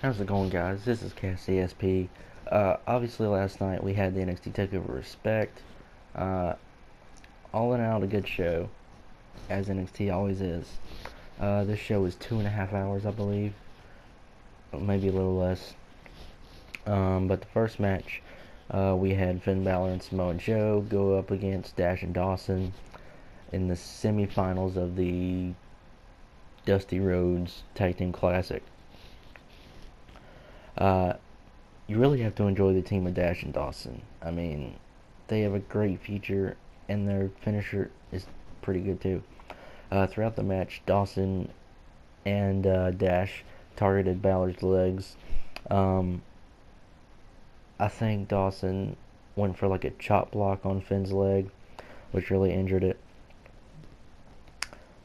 How's it going, guys? This is CSP. Obviously, last night we had the NXT Takeover Respect. Uh, all in all, a good show, as NXT always is. This show was 2.5 hours, I believe, maybe a little less. But the first match, we had Finn Balor and Samoa Joe go up against Dash and Dawson in the semifinals of the Dusty Rhodes Tag Team Classic. You really have to enjoy the team of Dash and Dawson. I mean, they have a great future, and their finisher is pretty good too. Throughout the match, Dawson and Dash targeted Balor's legs. Um, I think Dawson went for like a chop block on Finn's leg, which really injured it.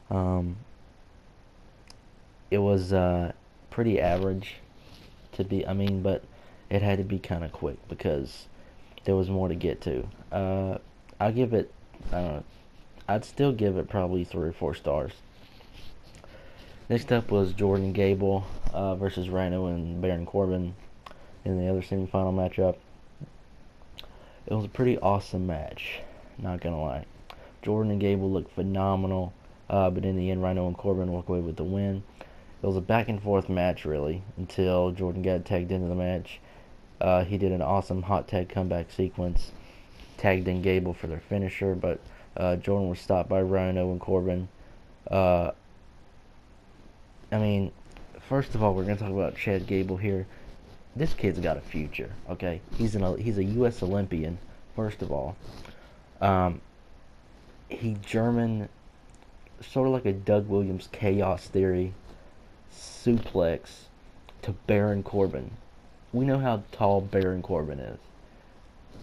Um, it was pretty average but it had to be kind of quick because there was more to get to. I'll give it, I don't know, I'd still give it probably 3 or 4 stars. Next up was Jordan Gable versus Rhino and Baron Corbin in the other semifinal matchup. It was a pretty awesome match, not gonna lie. Jordan and Gable looked phenomenal, but in the end, Rhino and Corbin walk away with the win. It was a back and forth match, really, until Jordan got tagged into the match. He did an awesome hot tag comeback sequence, tagged in Gable for their finisher, but Jordan was stopped by Rhino and Corbin. Uh, I mean, first of all, we're going to talk about Chad Gable here. This kid's got a future, okay? He's a U.S. Olympian, first of all. He German, sort of like a Doug Williams Chaos Theory suplex to Baron Corbin. We know how tall Baron Corbin is.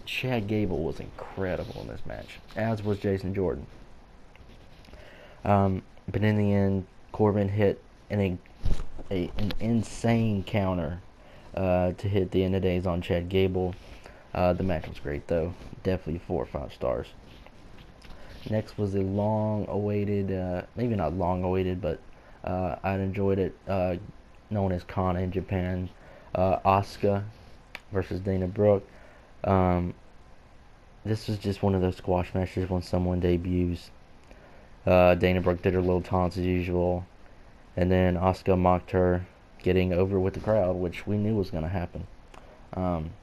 Chad Gable was incredible in this match, as was Jason Jordan. But in the end, Corbin hit an insane counter to hit the end of days on Chad Gable. The match was great, though. Definitely 4 or 5 stars. Next was a long-awaited, maybe not long-awaited, but I'd enjoyed it, known as Kana in Japan. Asuka versus Dana Brooke. This was just one of those squash matches when someone debuts. Dana Brooke did her little taunts as usual, and then Asuka mocked her, getting over with the crowd, which we knew was going to happen. Asuka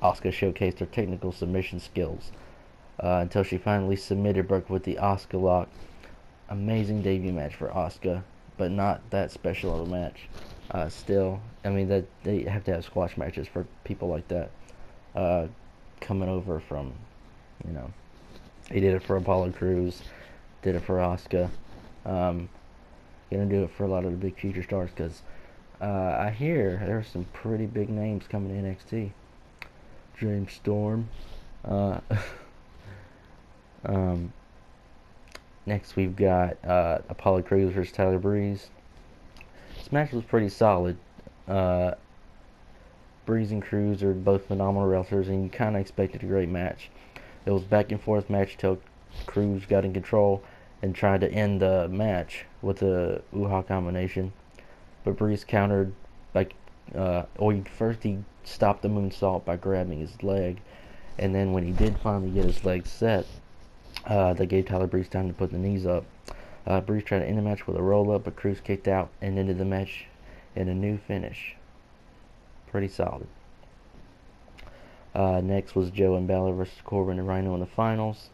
showcased her technical submission skills until she finally submitted Brooke with the Asuka lock. Amazing debut match for Asuka, but not that special of a match. Still, I mean, that they have to have squash matches for people like that. Coming over from, he did it for Apollo Crews, did it for Asuka. Gonna do it for a lot of the big future stars because I hear there's some pretty big names coming to NXT. James Storm. Next we've got Apollo Crews versus Tyler Breeze. This match was pretty solid. Breeze and Crews are both phenomenal wrestlers, and you kind of expected a great match. It was back and forth match till Crews got in control and tried to end the match with a Uha combination, but Breeze countered first he stopped the moonsault by grabbing his leg, and then when he did finally get his leg set, they gave Tyler Breeze time to put the knees up. Breeze tried to end the match with a roll-up, but Crews kicked out and ended the match in a new finish. Pretty solid. Next was Joe and Balor versus Corbin and Rhino in the finals.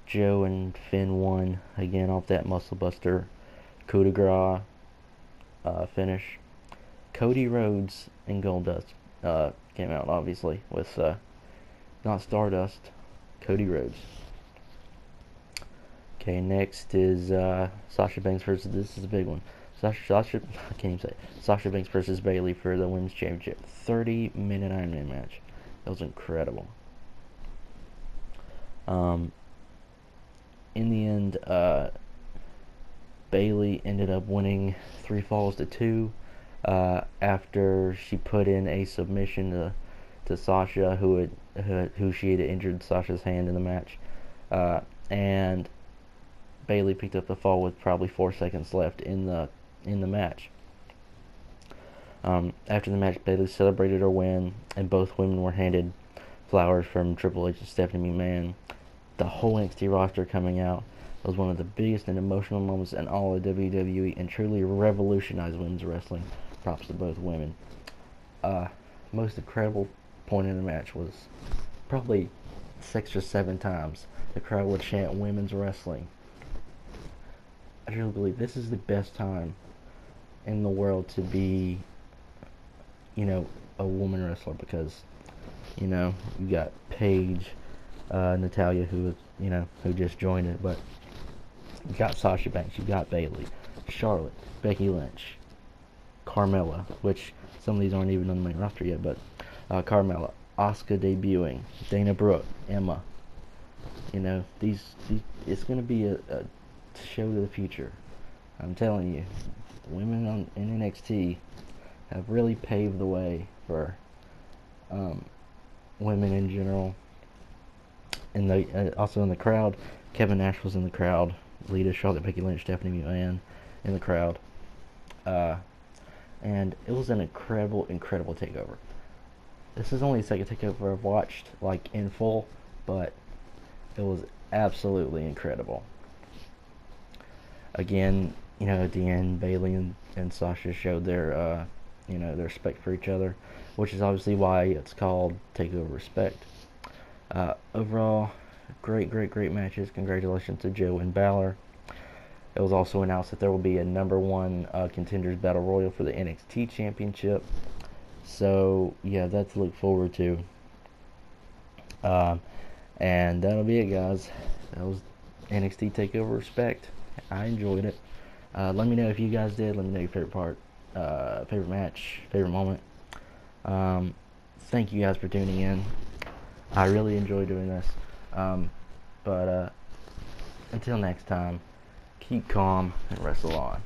Joe and Finn won again off that muscle buster coup de grace finish. Cody Rhodes and Goldust came out, obviously, with not Stardust, Cody Rhodes. Okay, next is Sasha Banks versus, this is a big one. I can't even say it. Sasha Banks versus Bayley for the Women's Championship. 30-minute Iron Man match. That was incredible. In the end, Bayley ended up winning 3 falls to 2 after she put in a submission to Sasha, who she had injured Sasha's hand in the match, and Bayley picked up the fall with probably 4 seconds left in the in the match. After the match, Bayley celebrated her win, and both women were handed flowers from Triple H and Stephanie McMahon. The whole NXT roster coming out was one of the biggest and emotional moments in all of WWE, and truly revolutionized women's wrestling. Props to both women. Most incredible point in the match was probably 6 or 7 times the crowd would chant women's wrestling. I really believe this is the best time in the world to be, a woman wrestler, because, you got Paige, Natalia, who just joined it, but you got Sasha Banks, you got Bayley, Charlotte, Becky Lynch, Carmella, which some of these aren't even on the main roster yet, but Carmella, Asuka debuting, Dana Brooke, Emma. These it's gonna be a show to the future. I'm telling you, the women in NXT have really paved the way for women in general. And also in the crowd, Kevin Nash was in the crowd. Lita, Charlotte, Becky Lynch, Stephanie McMahon in the crowd. And it was an incredible takeover. This is only the second takeover I've watched, in full, but it was absolutely incredible. Again, at the end, Bayley and Sasha showed their, their respect for each other, which is obviously why it's called Takeover Respect. Overall, great matches. Congratulations to Joe and Balor. It was also announced that there will be a number 1 contenders battle royal for the NXT Championship. So yeah, that's to look forward to. And that'll be it, guys. That was NXT Takeover Respect. I enjoyed it. Let me know if you guys did. Let me know your favorite part, favorite match, favorite moment. Thank you guys for tuning in. I really enjoy doing this. But until next time, keep calm and wrestle on.